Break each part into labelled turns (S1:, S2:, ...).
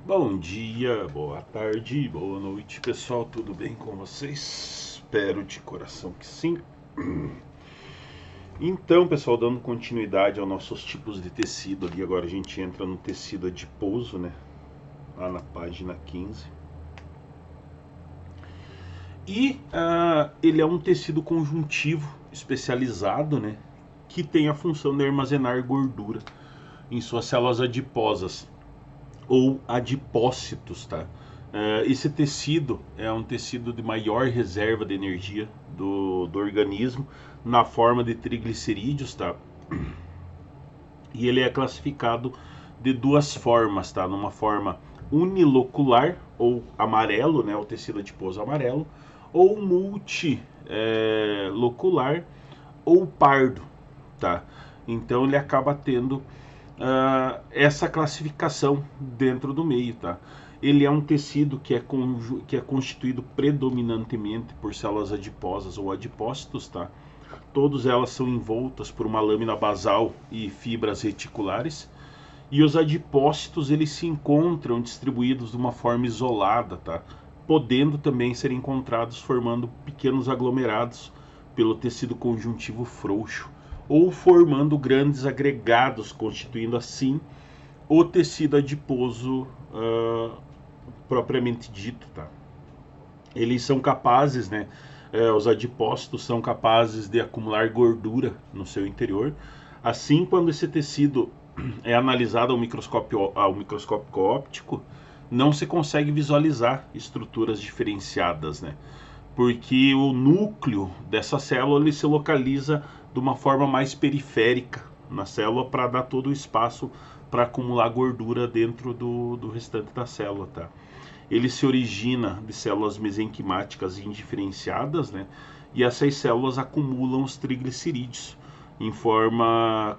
S1: Bom dia, boa tarde, boa noite, pessoal. Tudo bem com vocês? Espero de coração que sim. Então, pessoal, dando continuidade aos nossos tipos de tecido ali, agora a gente entra no tecido adiposo, né? Lá na página 15. E ele é um tecido conjuntivo especializado, né? Que tem a função de armazenar gordura em suas células adiposas ou adipócitos, tá? Esse tecido é um tecido de maior reserva de energia do organismo na forma de triglicerídeos, tá? E ele é classificado de duas formas, tá? Numa forma unilocular ou amarelo, né? O tecido adiposo amarelo, ou multilocular ou pardo, tá? Então ele acaba tendo essa classificação dentro do meio, tá? Ele é um tecido que é constituído predominantemente por células adiposas ou adipócitos, tá? Todas elas são envoltas por uma lâmina basal e fibras reticulares. E os adipócitos eles se encontram distribuídos de uma forma isolada, tá? Podendo também ser encontrados formando pequenos aglomerados pelo tecido conjuntivo frouxo ou formando grandes agregados, constituindo assim o tecido adiposo propriamente dito, tá? Eles são capazes, né? Os adipócitos são capazes de acumular gordura no seu interior. Assim, quando esse tecido é analisado ao microscópio óptico, não se consegue visualizar estruturas diferenciadas, né? Porque o núcleo dessa célula ele se localiza de uma forma mais periférica na célula para dar todo o espaço para acumular gordura dentro do restante da célula, tá? Ele se origina de células mesenquimáticas indiferenciadas, né? E essas células acumulam os triglicerídeos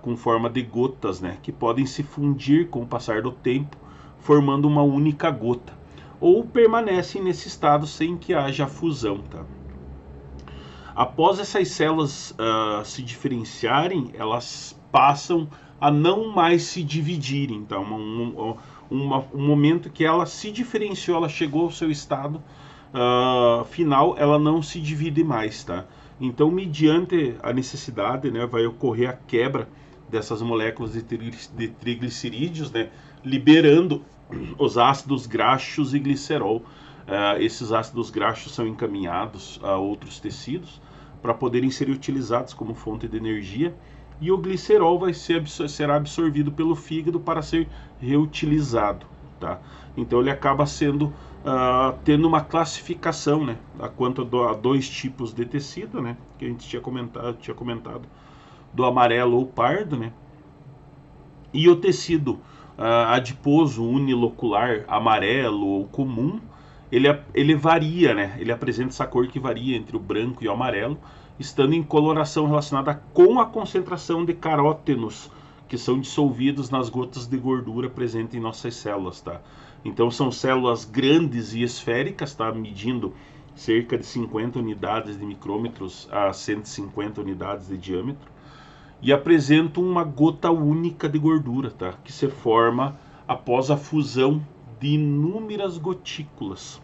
S1: com forma de gotas, né? Que podem se fundir com o passar do tempo, formando uma única gota, ou permanecem nesse estado sem que haja fusão, tá? Após essas células se diferenciarem, elas passam a não mais se dividirem. Então, um momento que ela se diferenciou, ela chegou ao seu estado final, ela não se divide mais, tá? Então, mediante a necessidade, né, vai ocorrer a quebra dessas moléculas de triglicerídeos, né, liberando os ácidos graxos e glicerol. Esses ácidos graxos são encaminhados a outros tecidos para poderem ser utilizados como fonte de energia, e o glicerol será absorvido pelo fígado para ser reutilizado, tá? Então ele acaba tendo uma classificação, né, quanto a dois tipos de tecido, né, que a gente tinha comentado do amarelo ou pardo, né, e o tecido adiposo unilocular amarelo ou comum, ele varia, né? Ele apresenta essa cor que varia entre o branco e o amarelo, estando em coloração relacionada com a concentração de carótenos que são dissolvidos nas gotas de gordura presentes em nossas células, tá? Então são células grandes e esféricas, tá? Medindo cerca de 50 unidades de micrômetros a 150 unidades de diâmetro, e apresentam uma gota única de gordura, tá? Que se forma após a fusão de inúmeras gotículas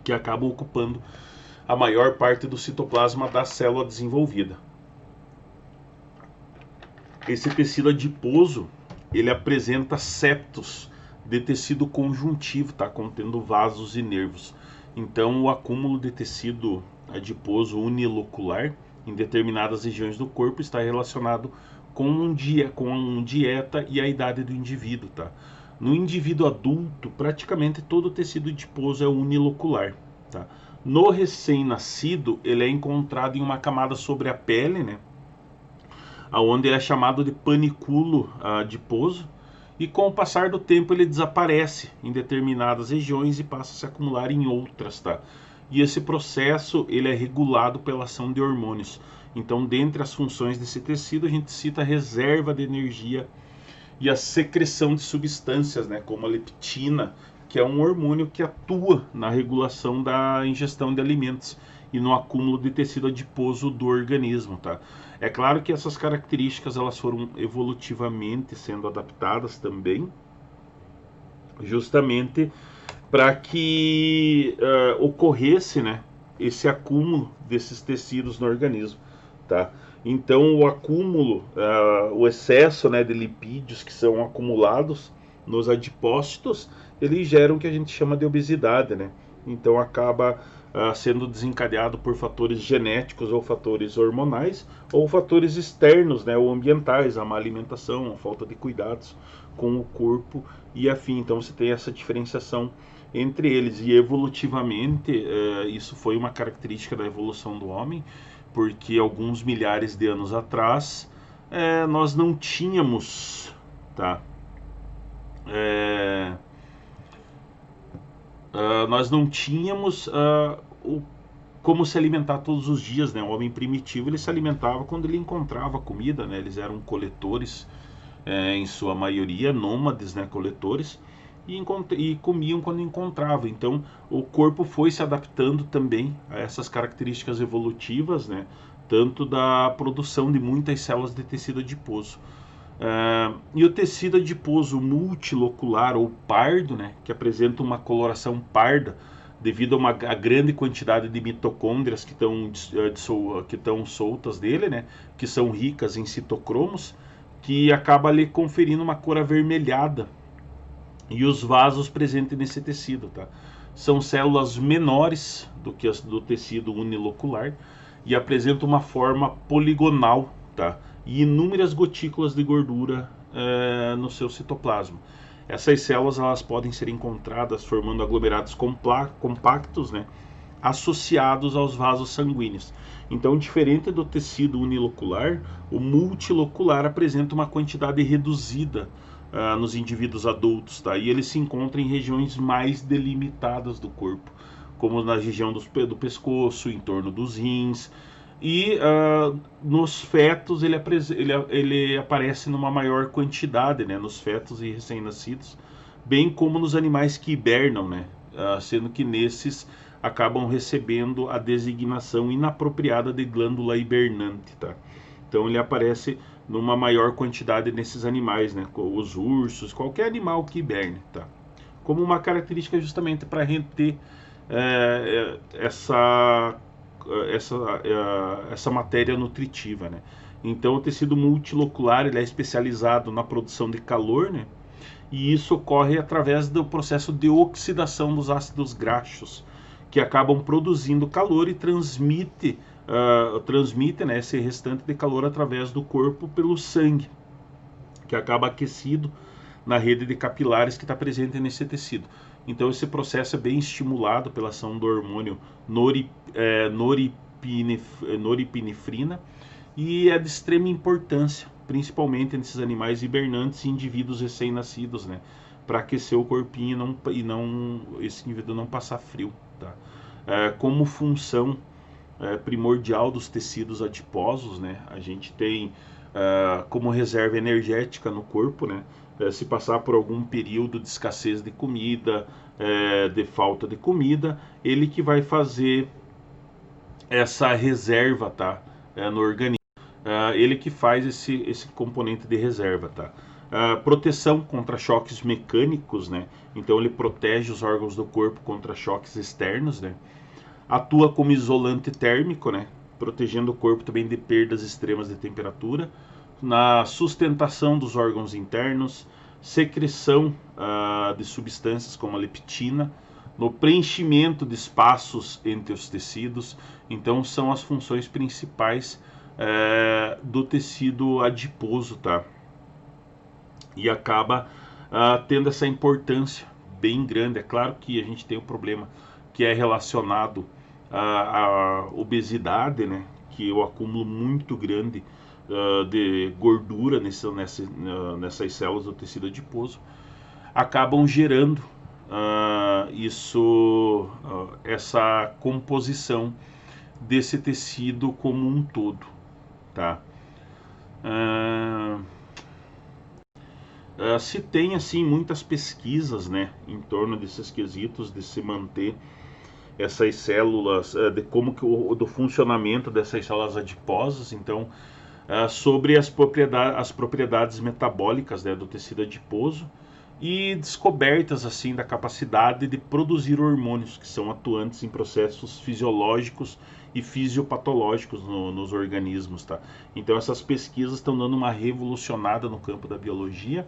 S1: que acabam ocupando a maior parte do citoplasma da célula desenvolvida. Esse tecido adiposo ele apresenta septos de tecido conjuntivo, tá? Contendo vasos e nervos. Então, o acúmulo de tecido adiposo unilocular em determinadas regiões do corpo está relacionado com dieta e a idade do indivíduo, tá? No indivíduo adulto, praticamente todo o tecido adiposo é unilocular, tá? No recém-nascido, ele é encontrado em uma camada sobre a pele, né? Onde ele é chamado de panículo adiposo, e com o passar do tempo ele desaparece em determinadas regiões e passa a se acumular em outras, tá? E esse processo ele é regulado pela ação de hormônios. Então, dentre as funções desse tecido, a gente cita a reserva de energia e a secreção de substâncias, né, como a leptina, que é um hormônio que atua na regulação da ingestão de alimentos e no acúmulo de tecido adiposo do organismo, tá? É claro que essas características elas foram evolutivamente sendo adaptadas também justamente para que ocorresse, né, esse acúmulo desses tecidos no organismo, tá? Então o acúmulo, o excesso, né, de lipídios que são acumulados nos adipócitos, eles geram o que a gente chama de obesidade, né? Então acaba sendo desencadeado por fatores genéticos ou fatores hormonais ou fatores externos, né, ou ambientais, a má alimentação, a falta de cuidados com o corpo e afim. Então você tem essa diferenciação entre eles e evolutivamente isso foi uma característica da evolução do homem, porque alguns milhares de anos atrás nós não tínhamos, tá? Nós não tínhamos como se alimentar todos os dias, né? O homem primitivo ele se alimentava quando ele encontrava comida, né? Eles eram coletores, em sua maioria, nômades, né? Coletores, e comiam quando encontravam. Então, o corpo foi se adaptando também a essas características evolutivas, né? Tanto da produção de muitas células de tecido adiposo. E o tecido adiposo multilocular ou pardo, né, que apresenta uma coloração parda devido a uma grande quantidade de mitocôndrias que estão soltas dele, né, que são ricas em citocromos, que acaba lhe conferindo uma cor avermelhada. E os vasos presentes nesse tecido, tá? São células menores do que as do tecido unilocular e apresentam uma forma poligonal, tá? E inúmeras gotículas de gordura no seu citoplasma. Essas células elas podem ser encontradas formando aglomerados compactos, né, associados aos vasos sanguíneos. Então, diferente do tecido unilocular, o multilocular apresenta uma quantidade reduzida nos indivíduos adultos, tá? E ele se encontra em regiões mais delimitadas do corpo, como na região do pescoço, em torno dos rins. E nos fetos ele aparece numa maior quantidade, né, nos fetos e recém-nascidos, bem como nos animais que hibernam, né, sendo que nesses acabam recebendo a designação inapropriada de glândula hibernante, tá? Então ele aparece numa maior quantidade nesses animais, né, os ursos, qualquer animal que hiberne, tá? Como uma característica justamente para reter essa matéria nutritiva, né? Então o tecido multilocular ele é especializado na produção de calor, né? E isso ocorre através do processo de oxidação dos ácidos graxos, que acabam produzindo calor e transmite, né, esse restante de calor através do corpo pelo sangue, que acaba aquecido na rede de capilares que está presente nesse tecido. Então esse processo é bem estimulado pela ação do hormônio noripinefrina e é de extrema importância, principalmente nesses animais hibernantes e indivíduos recém-nascidos, né, para aquecer o corpinho esse indivíduo não passar frio, tá? Como função primordial dos tecidos adiposos, né, a gente tem como reserva energética no corpo, né, se passar por algum período de escassez de comida, de falta de comida, ele que vai fazer essa reserva, tá, no organismo. Ele que faz esse componente de reserva, tá? Proteção contra choques mecânicos, né? Então ele protege os órgãos do corpo contra choques externos, né? Atua como isolante térmico, né, protegendo o corpo também de perdas extremas de temperatura, na sustentação dos órgãos internos, secreção de substâncias como a leptina, no preenchimento de espaços entre os tecidos. Então são as funções principais do tecido adiposo, tá? E acaba tendo essa importância bem grande. É claro que a gente tem um problema que é relacionado à obesidade, né? Que é o acúmulo muito grande de gordura nessas células do tecido adiposo acabam gerando essa composição desse tecido como um todo, tá? Se tem assim muitas pesquisas, né, em torno desses quesitos de se manter essas células, de como que do funcionamento dessas células adiposas. Então, sobre as propriedades metabólicas, né, do tecido adiposo e descobertas assim da capacidade de produzir hormônios que são atuantes em processos fisiológicos e fisiopatológicos nos organismos, tá? Então essas pesquisas estão dando uma revolucionada no campo da biologia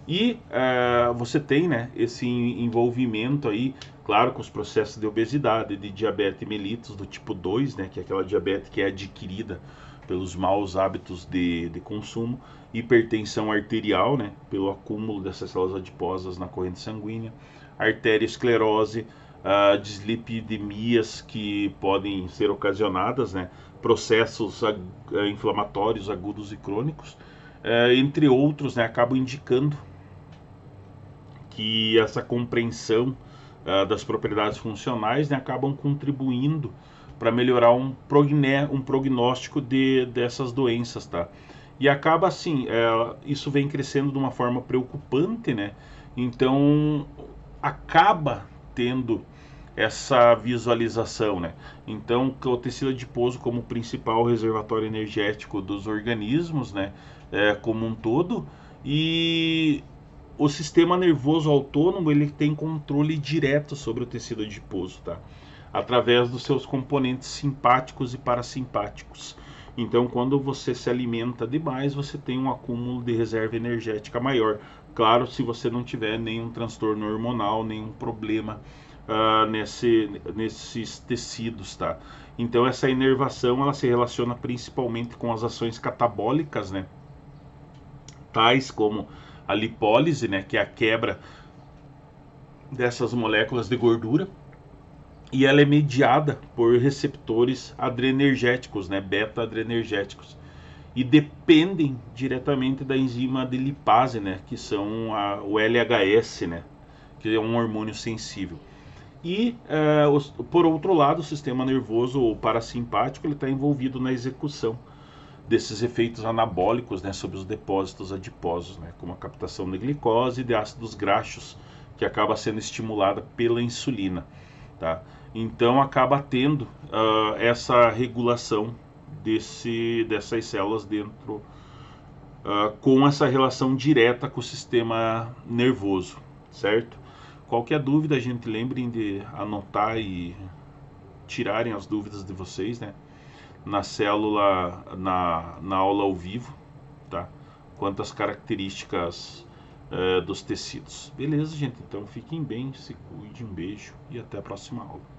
S1: e você tem, né, esse envolvimento aí, claro, com os processos de obesidade, de diabetes mellitus do tipo 2, né, que é aquela diabetes que é adquirida pelos maus hábitos de consumo, hipertensão arterial, né, pelo acúmulo dessas células adiposas na corrente sanguínea, arteriosclerose, dislipidemias que podem ser ocasionadas, né, processos inflamatórios agudos e crônicos, entre outros, né, acabam indicando que essa compreensão das propriedades funcionais, né, acabam contribuindo para melhorar um prognóstico dessas doenças, tá? E acaba assim, isso vem crescendo de uma forma preocupante, né? Então acaba tendo essa visualização, né? Então o tecido adiposo como principal reservatório energético dos organismos, né? Como um todo, e o sistema nervoso autônomo ele tem controle direto sobre o tecido adiposo, tá? Através dos seus componentes simpáticos e parasimpáticos. Então, quando você se alimenta demais, você tem um acúmulo de reserva energética maior. Claro, se você não tiver nenhum transtorno hormonal, nenhum problema nesses tecidos, tá? Então, essa inervação ela se relaciona principalmente com as ações catabólicas, né? Tais como a lipólise, né, que é a quebra dessas moléculas de gordura, e ela é mediada por receptores adrenérgicos, né, beta-adrenérgicos, e dependem diretamente da enzima de lipase, né, que são o LHS, né, que é um hormônio sensível. E, por outro lado, o sistema nervoso ou parasimpático ele está envolvido na execução desses efeitos anabólicos, né, sobre os depósitos adiposos, né, como a captação de glicose e de ácidos graxos, que acaba sendo estimulada pela insulina, tá? Então acaba tendo essa regulação dessas células dentro, com essa relação direta com o sistema nervoso, certo? Qualquer dúvida, a gente lembrem de anotar e tirarem as dúvidas de vocês, né? Na célula, na aula ao vivo, tá? Quanto às características dos tecidos. Beleza, gente? Então fiquem bem, se cuide, um beijo e até a próxima aula.